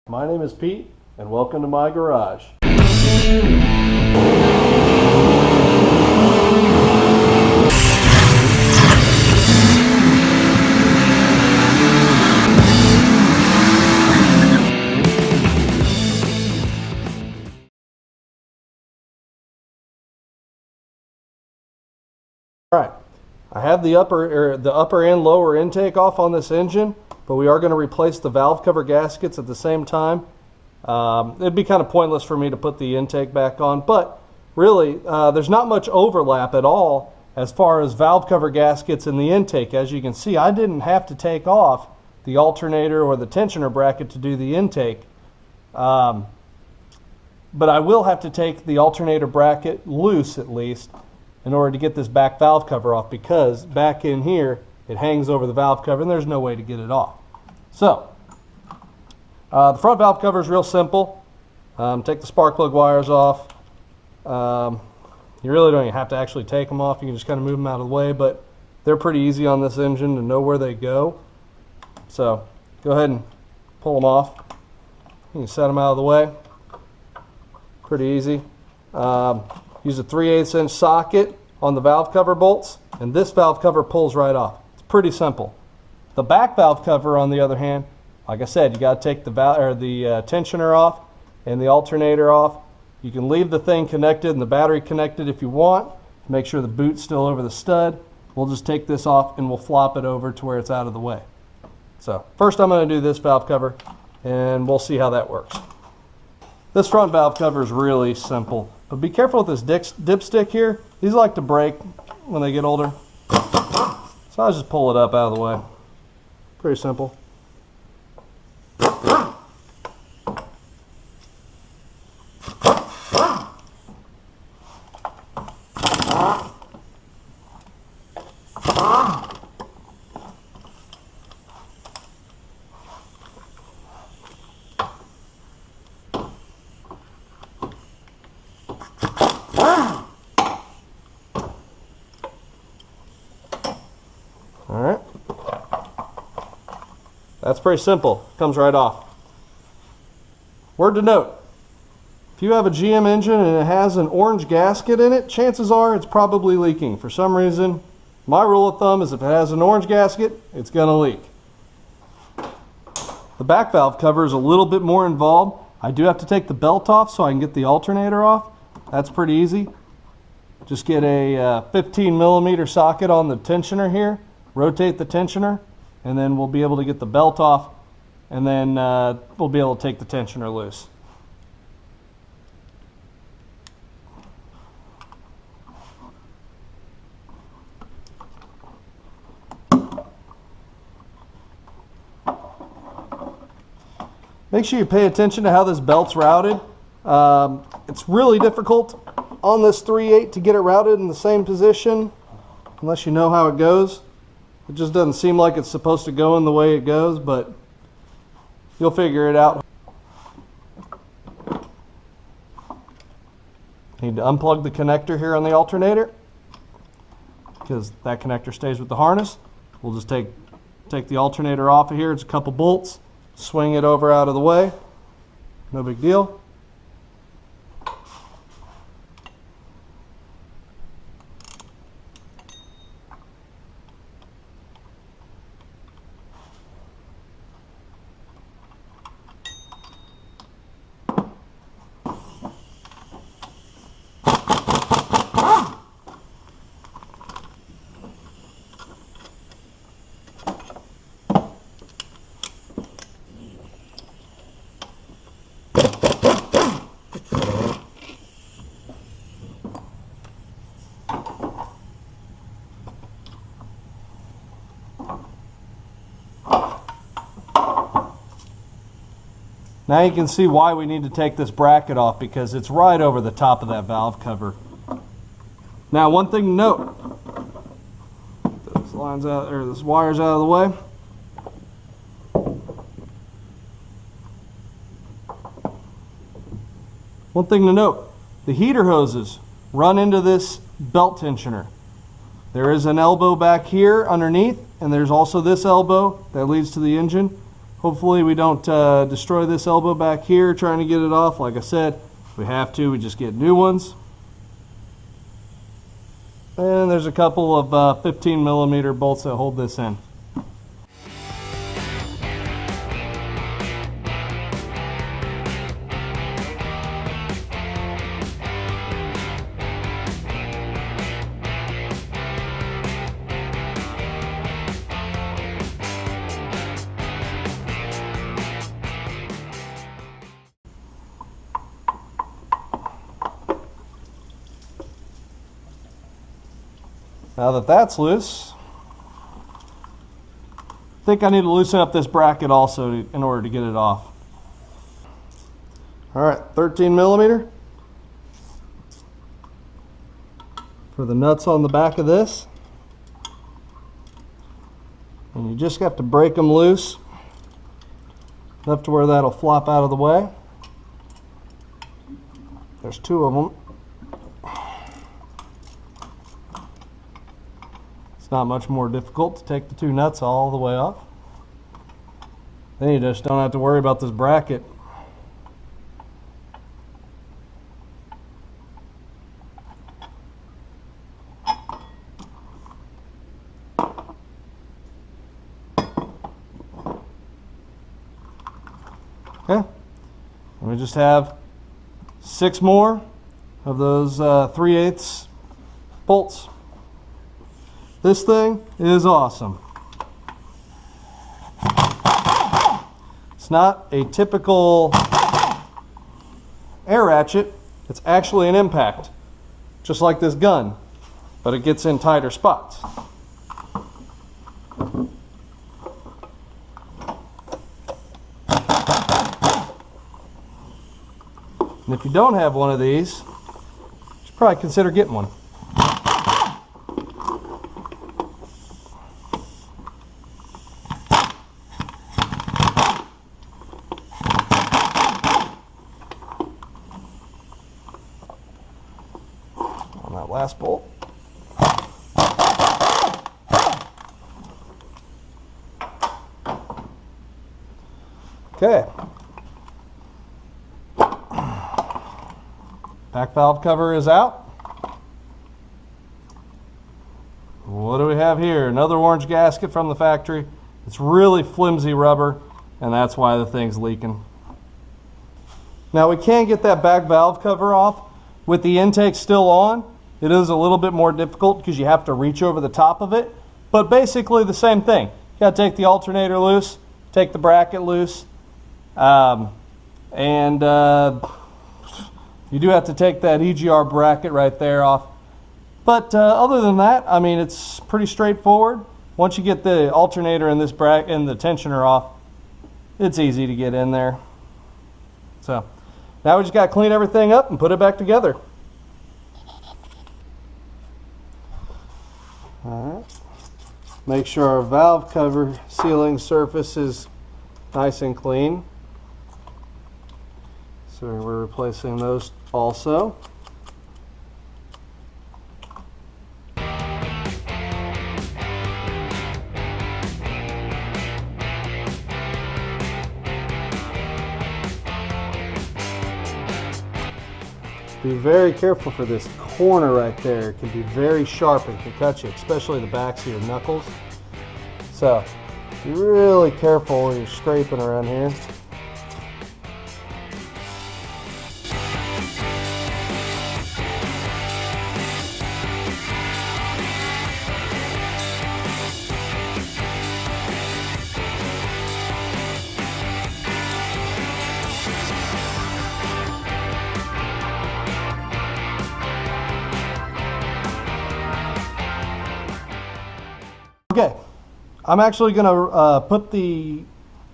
My name is Pete, and welcome to my garage. Alright, I have the upper and lower intake off on this engine, but we are going to replace the valve cover gaskets at the same time. It'd be kind of pointless for me to put the intake back on, but really there's not much overlap at all as far as valve cover gaskets in the intake. As you can see, I didn't have to take off the alternator or the tensioner bracket to do the intake, but I will have to take the alternator bracket loose at least in order to get this back valve cover off, because back in here it hangs over the valve cover and there's no way to get it off. So the front valve cover is real simple. Take the spark plug wires off. You really don't even have to actually take them off. You can just kind of move them out of the way, but they're pretty easy on this engine to know where they go. So go ahead and pull them off. You can set them out of the way. Pretty easy. Use a 3/8 inch socket on the valve cover bolts, and this valve cover pulls right off. It's pretty simple. The back valve cover, on the other hand, like I said, you got to take the tensioner off and the alternator off. You can leave the thing connected and the battery connected if you want. Make sure the boot's still over the stud. We'll just take this off and we'll flop it over to where it's out of the way. So first I'm going to do this valve cover and we'll see how that works. This front valve cover is really simple, but be careful with this dipstick here. These like to break when they get older. So I'll just pull it up out of the way. Pretty simple. Alright, that's pretty simple. Comes right off. Word to note, if you have a GM engine and it has an orange gasket in it, chances are it's probably leaking. For some reason, my rule of thumb is if it has an orange gasket, it's going to leak. The back valve cover is a little bit more involved. I do have to take the belt off so I can get the alternator off. That's pretty easy. Just get a 15mm socket on the tensioner here. Rotate the tensioner, and then we'll be able to get the belt off, and then we'll be able to take the tensioner loose. Make sure you pay attention to how this belt's routed. It's really difficult on this 3/8 to get it routed in the same position unless you know how it goes. It just doesn't seem like it's supposed to go in the way it goes, but you'll figure it out. Need to unplug the connector here on the alternator because that connector stays with the harness. We'll just take the alternator off of here. It's a couple bolts. Swing it over out of the way. No big deal. Now you can see why we need to take this bracket off, because it's right over the top of that valve cover. Now one thing to note, those lines out, or those wires out of the way. One thing to note, the heater hoses run into this belt tensioner. There is an elbow back here underneath, and there's also this elbow that leads to the engine. Hopefully we don't destroy this elbow back here trying to get it off. Like I said, if we have to, we just get new ones. And there's a couple of 15 millimeter bolts that hold this in. Now that that's loose, I think I need to loosen up this bracket also in order to get it off. All right, 13 millimeter for the nuts on the back of this. And you just have to break them loose enough to where that'll flop out of the way. There's two of them. Not much more difficult to take the two nuts all the way off. Then you just don't have to worry about this bracket. Okay, and we just have 6 more of those 3/8 bolts. This thing is awesome. It's not a typical air ratchet. It's actually an impact, just like this gun, but it gets in tighter spots. And if you don't have one of these, you should probably consider getting one. On that last bolt. Okay. Back valve cover is out. What do we have here? Another orange gasket from the factory. It's really flimsy rubber, and that's why the thing's leaking. Now we can get that back valve cover off with the intake still on. It is a little bit more difficult because you have to reach over the top of it, but basically the same thing. You got to take the alternator loose, take the bracket loose, and you do have to take that EGR bracket right there off. But other than that, I mean, it's pretty straightforward. Once you get the alternator and this bracket and the tensioner off, it's easy to get in there. So now we just got to clean everything up and put it back together. All right. Make sure our valve cover sealing surface is nice and clean. So we're replacing those also. Be very careful for this corner right there. It can be very sharp and can cut you, especially the backs of your knuckles. So be really careful when you're scraping around here. Okay, I'm actually going to put the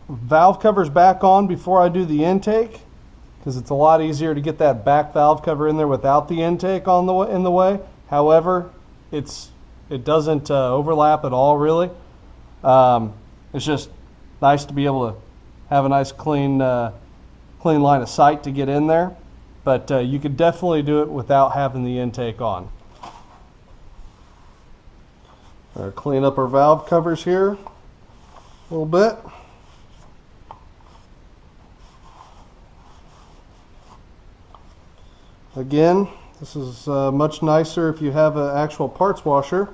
valve covers back on before I do the intake, because it's a lot easier to get that back valve cover in there without the intake on in the way. However, it doesn't overlap at all, really. It's just nice to be able to have a nice clean line of sight to get in there, but you could definitely do it without having the intake on. Clean up our valve covers here a little bit. Again, this is much nicer if you have an actual parts washer.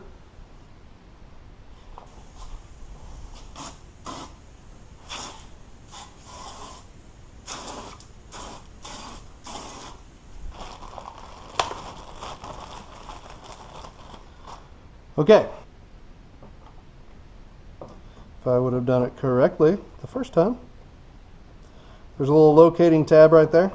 Okay. If I would have done it correctly the first time. There's a little locating tab right there.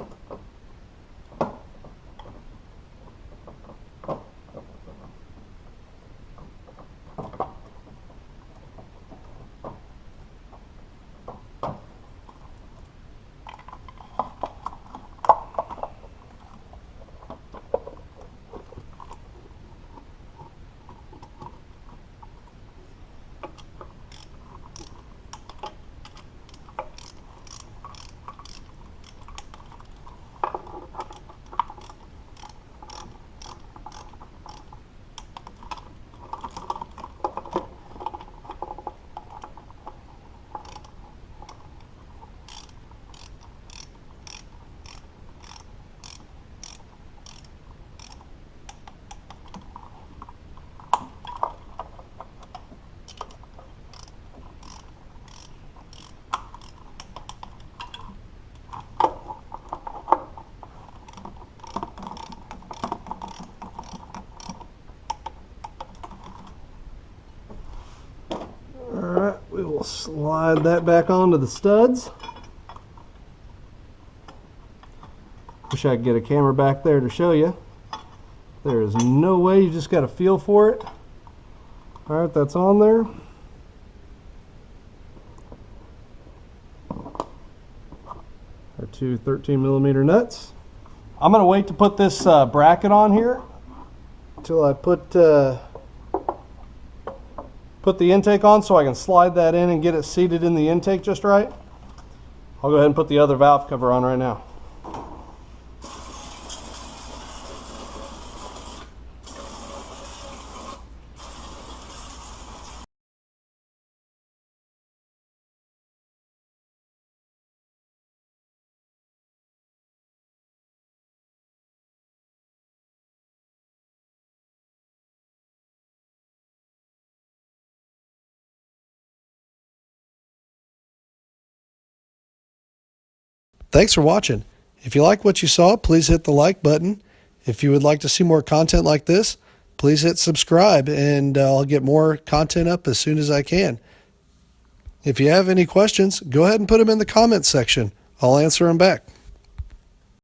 Alright, we will slide that back onto the studs. Wish I could get a camera back there to show you. There is no way, you just got to feel for it. Alright, that's on there. Our two 13mm nuts. I'm going to wait to put this bracket on here until I put the intake on so I can slide that in and get it seated in the intake just right. I'll go ahead and put the other valve cover on right now. Thanks for watching. If you like what you saw, please hit the like button. If you would like to see more content like this, please hit subscribe and I'll get more content up as soon as I can. If you have any questions, go ahead and put them in the comments section. I'll answer them back.